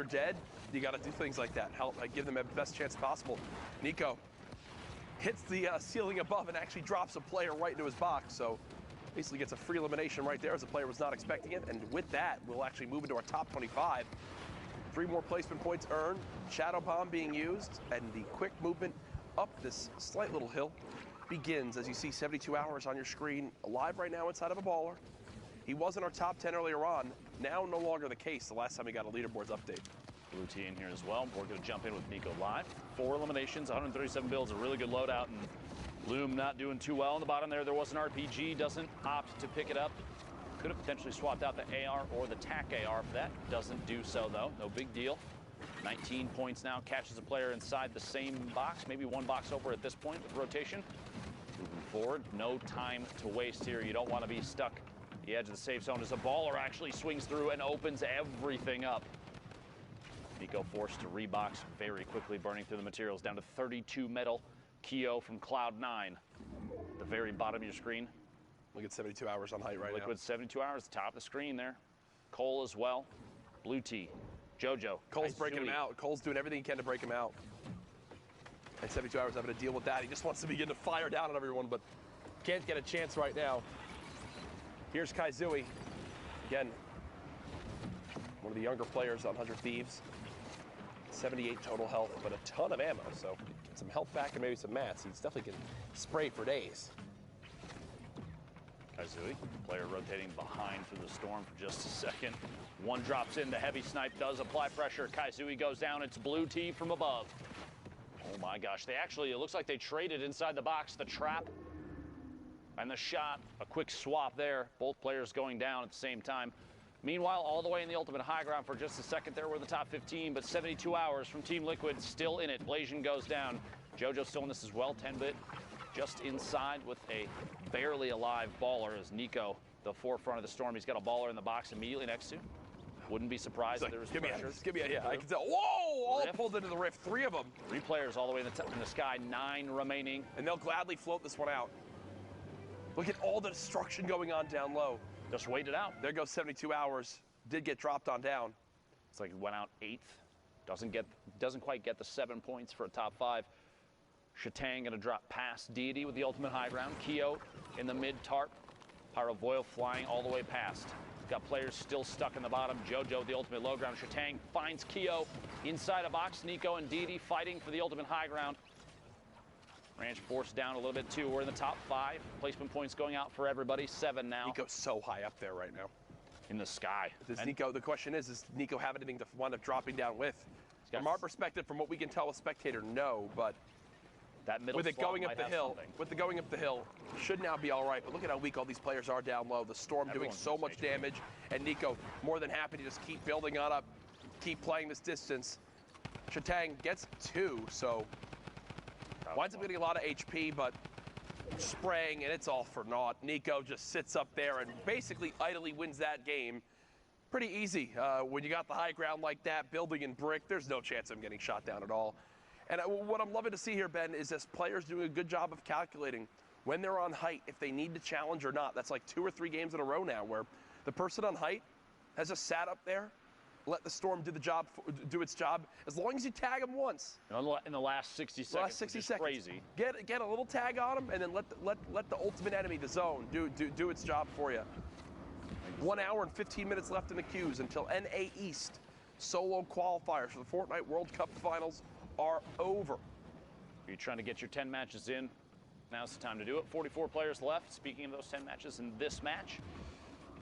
you're dead, you got to do things like that. Help give them the best chance possible. Nico hits the ceiling above and actually drops a player right into his box. So basically gets a free elimination right there as the player was not expecting it. And with that, we'll actually move into our top 25. 3 more placement points earned. Shadow Bomb being used, and the quick movement up this slight little hill begins as you see 72 Hours on your screen, alive right now inside of a baller. He was in our top 10 earlier on, now no longer the case the last time we got a leaderboards update. Blue T in here as well. We're going to jump in with Nico live. 4 eliminations, 137 builds, a really good loadout, and Loom not doing too well on the bottom there. There was an RPG, doesn't opt to pick it up. Could have potentially swapped out the AR or the TAC AR for that. Doesn't do so though, no big deal. 19 points now, catches a player inside the same box, maybe 1 box over at this point with rotation. Moving forward, no time to waste here. You don't want to be stuck at the edge of the safe zone as a baller actually swings through and opens everything up. Nico forced to rebox very quickly, burning through the materials, down to 32 metal. Keo from Cloud9, the very bottom of your screen. Look at 72 Hours on height right now. Liquid 72 Hours, top of the screen there. Cole as well. Blue T, Jojo. Cole's breaking him out. Cole's doing everything he can to break him out. And 72 Hours having to deal with that. He just wants to begin to fire down on everyone, but can't get a chance right now. Here's Kaizui. Again, one of the younger players on 100 Thieves. 78 total health, but a ton of ammo, so get some health back and maybe some mats. He's definitely can spray for days. Kaizui, player rotating behind through the storm for just a second. 1 drops in, the heavy snipe does apply pressure. Kaizui goes down, it's Blue T from above. Oh my gosh, it looks like they traded inside the box, the trap and the shot. A quick swap there, both players going down at the same time. Meanwhile, all the way in the ultimate high ground for just a second there, we're the top 15, but 72 Hours from Team Liquid still in it. Blasian goes down. Jojo still in this as well, 10-bit. Just inside with a barely alive baller as Nico, the forefront of the storm. He's got a baller in the box immediately next to. Wouldn't be surprised if there was pressure. Yeah, I can tell. Whoa! All pulled into the rift, 3 of them. 3 players all the way in the sky, 9 remaining. And they'll gladly float this one out. Look at all the destruction going on down low. Just wait it out. There goes 72 Hours. Did get dropped on down. It's like it went out 8th. Doesn't quite get the 7 points for a top 5. Shatang gonna drop past Deity with the ultimate high ground. Keo in the mid tarp. Pyrovoil flying all the way past. Got players still stuck in the bottom. Jojo, the ultimate low ground. Shatang finds Keo inside a box. Nico and Deity fighting for the ultimate high ground. Ranch forced down a little bit too. We're in the top 5. Placement points going out for everybody. 7 now. Nico's so high up there right now. In the sky. The question does Nico have anything to wind up dropping down with? From our perspective, from what we can tell a spectator, no, but that middle with it going up the hill, should now be all right. But look at how weak all these players are down low. The storm doing so much damage, and Nico more than happy to just keep building on up, keep playing this distance. Shatang gets 2, so winds up getting a lot of HP, but spraying, and it's all for naught. Nico just sits up there and basically idly wins that game. Pretty easy. When you got the high ground like that, building in brick, there's no chance of him getting shot down at all. And what I'm loving to see here, Ben, is this players doing a good job of calculating when they're on height, if they need to challenge or not. That's like 2 or 3 games in a row now where the person on height has just sat up there, let the storm do its job, as long as you tag them once. In the last 60 seconds, which is crazy. Get a little tag on them, and then let the ultimate enemy, the zone, do its job for you. 1 hour and 15 minutes left in the queues until NA East solo qualifiers for the Fortnite World Cup Finals are over. If you're trying to get your 10 matches in, now's the time to do it. 44 players left. Speaking of those 10 matches in this match,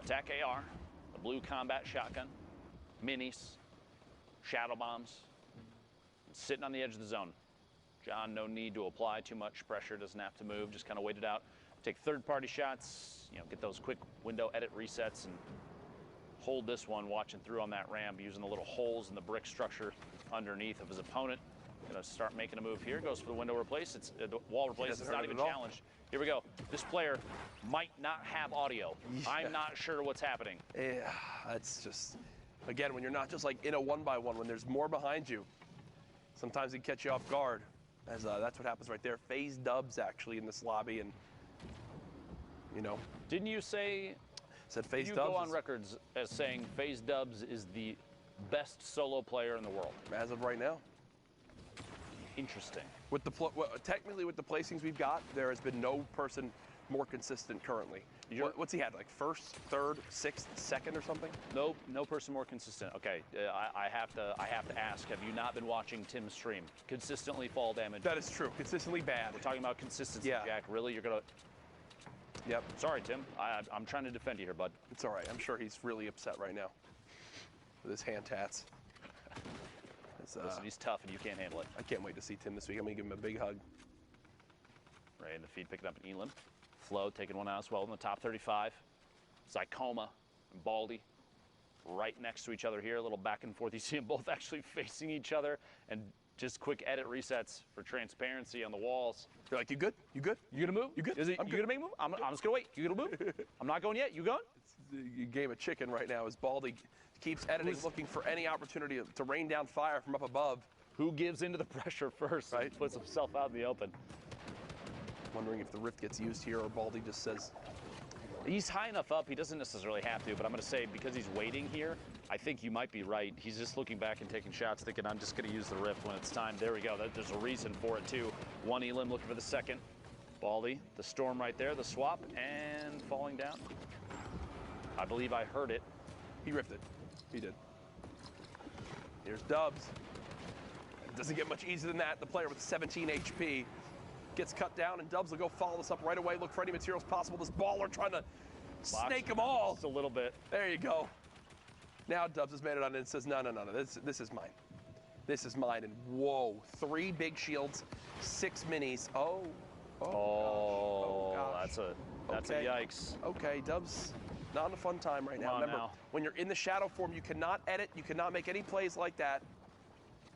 Attack AR, the blue combat shotgun, minis, shadow bombs, sitting on the edge of the zone. John, no need to apply too much pressure, doesn't have to move, just kind of wait it out. Take third-party shots, get those quick window edit resets and hold this one watching through on that ramp, using the little holes in the brick structure underneath of his opponent. Gonna start making a move here. Goes for the window replace. It's the wall replace. It's not even challenged. Here we go. This player might not have audio. Yeah. I'm not sure what's happening. Yeah, that's just, again, when you're not just like in a 1-by-1, when there's more behind you, sometimes it catch you off guard. As that's what happens right there. FaZe Dubs actually in this lobby, and Didn't you say? Said FaZe you Dubs. go on records as saying FaZe Dubs is the best solo player in the world. As of right now. Interesting. With the technically with the placings we've got, there has been no person more consistent currently. What's he had, like first, third, sixth, second, or something? Nope, no person more consistent. Okay, I have to ask. Have you not been watching Tim's stream? Consistently fall damage. That is true. Consistently bad. We're talking about consistency, yeah. Jack. Really, you're gonna? Yep. Sorry, Tim. I'm trying to defend you here, bud. It's all right. I'm sure he's really upset right now with his hand tats. Listen, he's tough, and you can't handle it. I can't wait to see Tim this week. I'm gonna give him a big hug. Ray in the feed picking up an Elam. Flo taking one out as well in the top 35. Zycoma and Baldy right next to each other here. A little back and forth. You see them both actually facing each other. And just quick edit resets for transparency on the walls. You're like, you good? You good? You gonna move? You good? You gonna make a move? I'm just gonna wait. You gonna move? I'm not going yet. You going? It's a game of chicken right now as Baldy keeps editing, looking for any opportunity to rain down fire from up above. Who gives into the pressure first, right? Puts himself out in the open. Wondering if the rift gets used here or Baldy just says. He's high enough up, he doesn't necessarily have to, but I'm going to say because he's waiting here, I think you might be right. He's just looking back and taking shots, thinking, I'm just going to use the rift when it's time. There we go. There's a reason for it, too. One Elam looking for the second. Baldy, the storm right there, the swap, and falling down. I believe I heard it. He rifted. He did. Here's Dubs. It doesn't get much easier than that. The player with 17 HP gets cut down, and Dubs will go follow this up right away. Look for any materials possible. This baller trying to snake them all. Just a little bit. There you go. Now Dubs has made it on and says, no. This is mine. This is mine. And whoa, 3 big shields, 6 minis. Oh gosh. That's a yikes. Okay, Dubs, not in a fun time right now. Remember, when you're in the shadow form, you cannot edit, you cannot make any plays like that.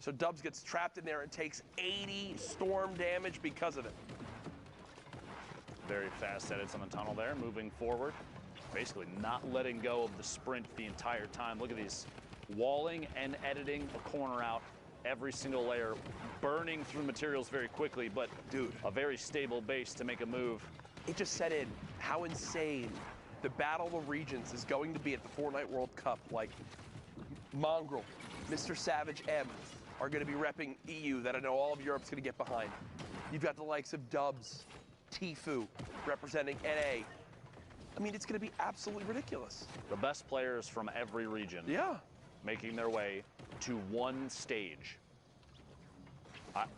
So Dubs gets trapped in there and takes 80 storm damage because of it. Very fast edits on the tunnel there, moving forward. Basically not letting go of the sprint the entire time. Look at these, walling and editing a corner out every single layer, burning through materials very quickly, but dude, a very stable base to make a move. It just set in how insane the Battle of Regions is going to be at the Fortnite World Cup. Like Mongrel, Mr. Savage M are going to be repping EU that I know all of Europe's going to get behind. You've got the likes of Dubs, Tfue representing NA. I mean, it's going to be absolutely ridiculous. The best players from every region. Yeah. Making their way to one stage. I'm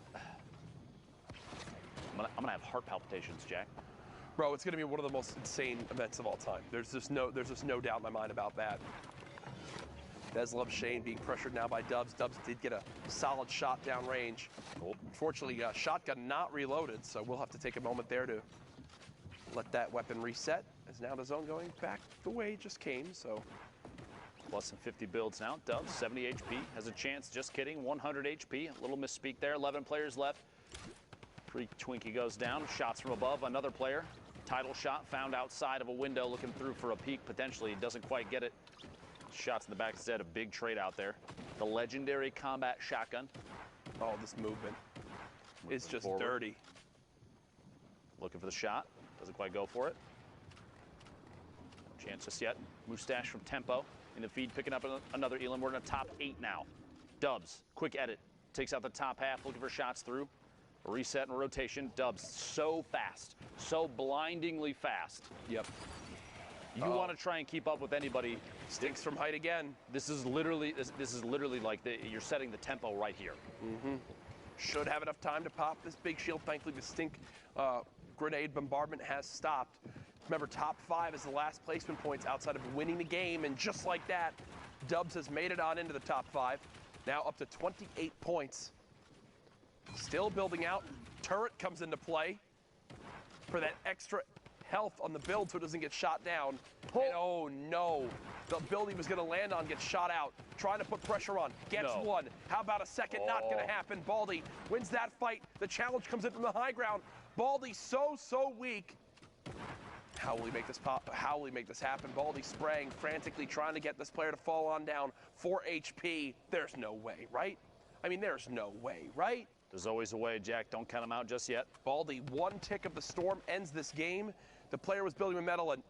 gonna have heart palpitations, Jack. Bro, it's gonna be one of the most insane events of all time. There's just no doubt in my mind about that. Des loves Shane being pressured now by Dubs. Dubs did get a solid shot downrange. Unfortunately, shotgun not reloaded, so we'll have to take a moment there to let that weapon reset. As now the zone going back the way it just came, so. Plus than 50 builds now. Dubs, 70 HP, has a chance, just kidding, 100 HP. A little misspeak there, 11 players left. Freak Twinkie goes down, shots from above, another player. Title shot found outside of a window, looking through for a peek, potentially, doesn't quite get it. Shots in the back instead, a big trade out there. The legendary combat shotgun. Oh, this movement is just forward. dirty. Looking for the shot, doesn't quite go for it. No chance just yet. Mustache from Tempo. In the feed, picking up another Elam. We're in the top 8 now. Dubs, quick edit. Takes out the top half, looking for shots through. A reset and a rotation. Dubs, so fast. So blindingly fast. Yep. You want to try and keep up with anybody. Stinks from height again. This is literally like you're setting the tempo right here. Mm-hmm. Should have enough time to pop this big shield. Thankfully, the stink grenade bombardment has stopped. Remember, top 5 is the last placement points outside of winning the game, and just like that, Dubs has made it on into the top 5. Now up to 28 points. Still building out. Turret comes into play for that extra health on the build so it doesn't get shot down. And oh no, the build he was going to land on gets shot out. Trying to put pressure on, gets one. How about a second? Not going to happen. Baldy wins that fight. The challenge comes in from the high ground. Baldy so weak. How will he make this pop? How will he make this happen? Baldy spraying frantically, trying to get this player to fall on down. 4 HP. There's no way, right? I mean, there's no way, right? There's always a way, Jack. Don't count him out just yet. Baldy, 1 tick of the storm ends this game. The player was building with metal, and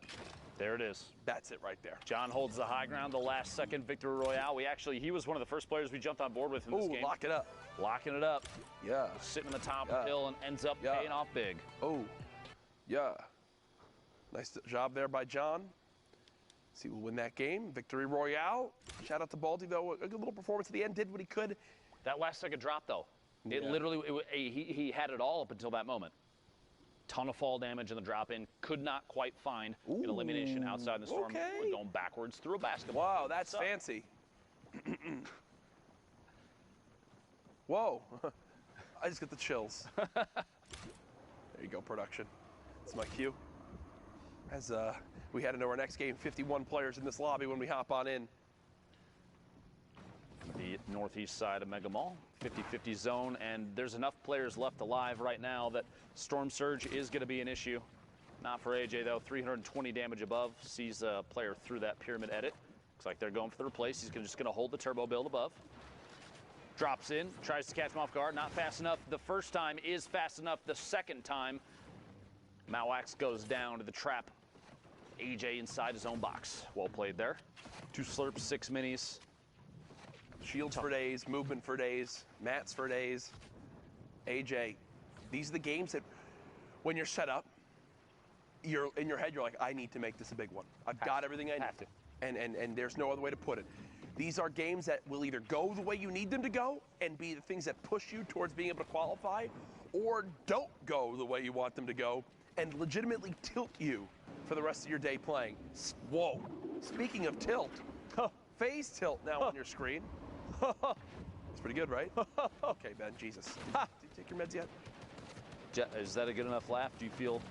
There it is. That's it right there. John holds the high ground, the last second victory royale. He was one of the first players we jumped on board with in this game. Lock it up. Locking it up. Yeah. Sitting on the top of the hill and ends up paying off big. Oh, yeah. Nice job there by John. See who'll win that game. Victory royale. Shout out to Baldy, though. A good little performance at the end. Did what he could. That last second drop, though. It literally, he had it all up until that moment. Ton of fall damage in the drop in. Could not quite find an elimination outside the storm. Okay. Going backwards through a basketball. Wow, that's fancy. Whoa. I just get the chills. There you go, production. That's my cue. As we head into our next game, 51 players in this lobby when we hop on in. The northeast side of Mega Mall, 50-50 zone, and there's enough players left alive right now that Storm Surge is going to be an issue. Not for AJ, though. 320 damage above. Sees a player through that pyramid edit. Looks like they're going for the replace. He's just going to hold the turbo build above. Drops in, tries to catch him off guard. Not fast enough. The first time is fast enough. The second time, Mawax goes down to the trap. AJ inside his own box. Well played there. 2 slurps, 6 minis. Shields for days, movement for days, mats for days. AJ, these are the games that when you're set up, you're in your head, you're like, I need to make this a big one. I've got everything I need. Have to. And there's no other way to put it. These are games that will either go the way you need them to go and be the things that push you towards being able to qualify, or don't go the way you want them to go and legitimately tilt you for the rest of your day playing. Whoa. Speaking of tilt, phase tilt now on your screen. It's pretty good, right? Okay, Ben, Jesus. Did you take your meds yet? Is that a good enough laugh? Do you feel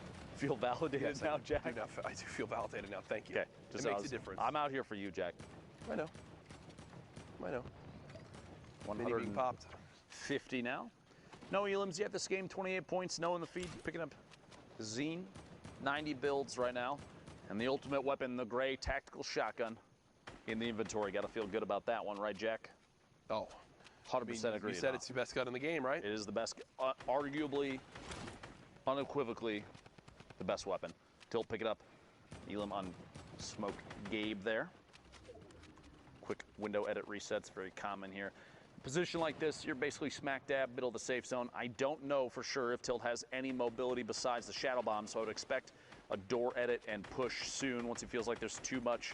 validated now, Jack? I do feel validated now. Thank you. Okay. It makes a difference. I'm out here for you, Jack. I know. 100 being popped. 50 now. No elims yet this game. 28 points. No in the feed. Picking up Zine. 90 builds right now. And the ultimate weapon, the gray tactical shotgun in the inventory. Got to feel good about that one, right, Jack? Oh, 100% agree. You said it's the best gun in the game, right? It is the best, arguably, unequivocally, the best weapon. Tilt, pick it up. Elam on Smoke Gabe there. Quick window edit resets, very common here. Position like this, you're basically smack dab middle of the safe zone. I don't know for sure if Tilt has any mobility besides the shadow bomb, so I would expect a door edit and push soon once he feels like there's too much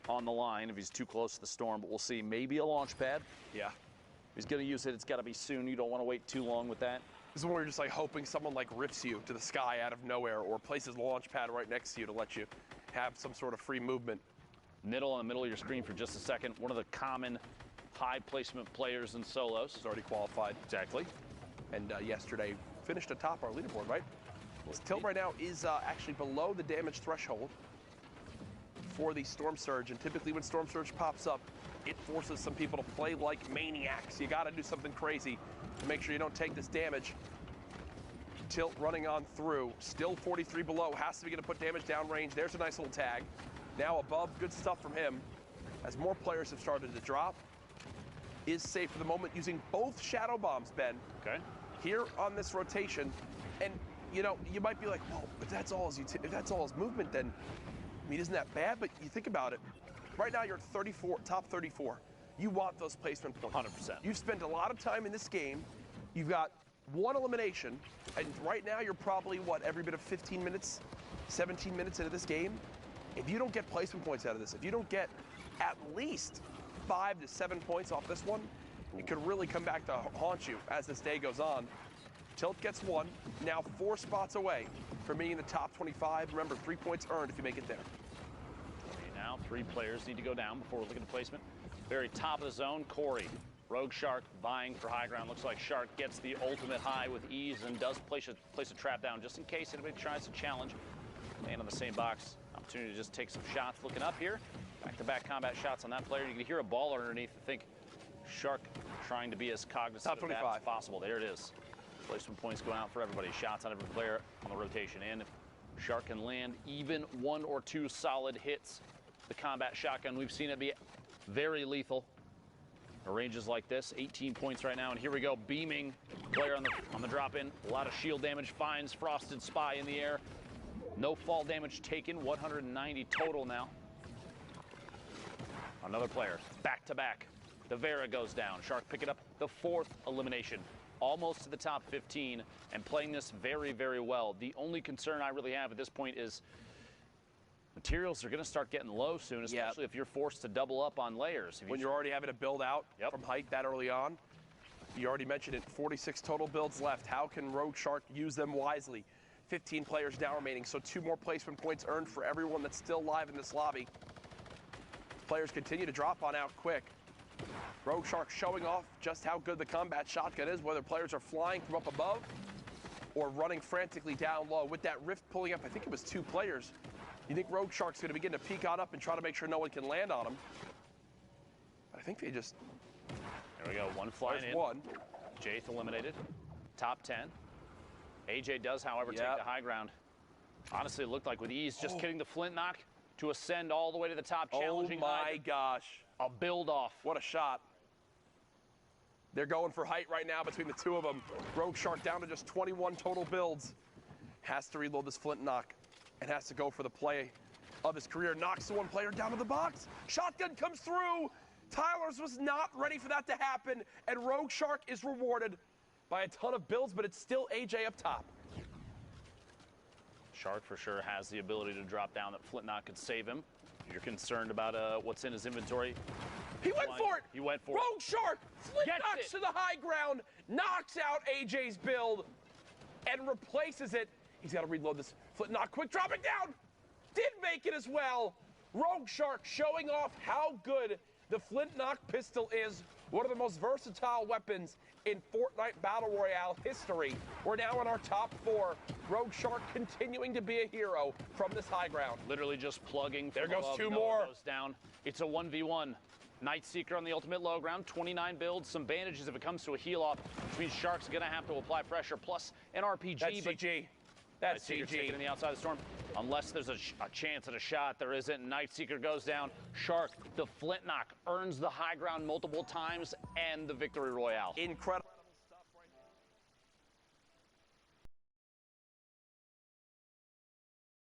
on the line, if he's too close to the storm, but we'll see. Maybe a launch pad. Yeah. If he's going to use it, it's got to be soon. You don't want to wait too long with that. This is when you're just like hoping someone like rips you to the sky out of nowhere or places a launch pad right next to you to let you have some sort of free movement. Niddle in the middle of your screen for just a second. One of the common high placement players in solos. He's already qualified. Exactly. And yesterday finished atop our leaderboard, right? Tilt right now is actually below the damage threshold for the Storm Surge, and typically when Storm Surge pops up, it forces some people to play like maniacs. You gotta do something crazy to make sure you don't take this damage. Tilt running on through, still 43 below, has to be gonna put damage downrange. There's a nice little tag. Now above, good stuff from him. As more players have started to drop, is safe for the moment using both shadow bombs, Ben. Okay. Here on this rotation, and you know, you might be like, well, if that's all his movement, then I mean, isn't that bad? But you think about it. Right now, you're at 34, top 34. You want those placement points. 100%. You've spent a lot of time in this game. You've got one elimination, and right now you're probably, what, every bit of 15 minutes, 17 minutes into this game? If you don't get placement points out of this, if you don't get at least 5 to 7 points off this one, it could really come back to haunt you as this day goes on. Tilt gets 1, now 4 spots away from being in the top 25. Remember, 3 points earned if you make it there. Now 3 players need to go down before we're looking at placement. Very top of the zone, Corey. Rogue Shark vying for high ground. Looks like Shark gets the ultimate high with ease and does place a trap down just in case anybody tries to challenge. Man on the same box. Opportunity to just take some shots. Looking up here. Back-to-back combat shots on that player. You can hear a ball underneath. I think Shark trying to be as cognizant of that as possible. There it is. Placement points going out for everybody. Shots on every player on the rotation. And if Shark can land even 1 or 2 solid hits, the combat shotgun, we've seen it be very lethal. Ranges like this, 18 points right now, and here we go, beaming player on the drop-in. A lot of shield damage, finds Frosted Spy in the air. No fall damage taken, 190 total now. Another player, back to back. The Vera goes down. Shark picking up the 4th elimination. Almost to the top 15 and playing this very, very well. The only concern I really have at this point is materials are going to start getting low soon, especially if you're forced to double up on layers. When you're already having to build out from height that early on. You already mentioned it, 46 total builds left. How can Rogue Shark use them wisely? 15 players now remaining, so 2 more placement points earned for everyone that's still live in this lobby. Players continue to drop on out quick. Rogue Shark showing off just how good the combat shotgun is, whether players are flying from up above or running frantically down low. With that rift pulling up, I think it was 2 players. You think Rogue Shark's going to begin to peek on up and try to make sure no one can land on him. I think they just... There we go, one flying in. One. Jayth eliminated. Top 10. AJ does, however, take the high ground. Honestly, it looked like with ease, just getting the flint knock to ascend all the way to the top, challenging. Oh my gosh. A build off. What a shot. They're going for height right now between the 2 of them. Rogue Shark down to just 21 total builds. Has to reload this flint knock and has to go for the play of his career. Knocks the 1 player down to the box. Shotgun comes through. Tyler's was not ready for that to happen, and Rogue Shark is rewarded by a ton of builds, but it's still AJ up top. Shark for sure has the ability to drop down. That flint knock could save him. You're concerned about what's in his inventory. He went for it. He went for Rogue Shark flint knocks to the high ground, knocks out AJ's build, and replaces it. He's got to reload this flint knock quick, dropping down. Did make it as well. Rogue Shark showing off how good the flint knock pistol is, one of the most versatile weapons in Fortnite Battle Royale history. We're now in our top 4. Rogue Shark continuing to be a hero from this high ground. Literally just plugging. There goes above, 2 no more. Goes down. It's a 1v1. Nightseeker on the ultimate low ground, 29 builds, some bandages if it comes to a heal off, which means Shark's going to have to apply pressure, plus an RPG. That's CG. That's CG. Taking in the outside of the storm. Unless there's a chance at a shot, there isn't. Nightseeker goes down. Shark, the flint knock, earns the high ground multiple times and the victory royale. Incredible.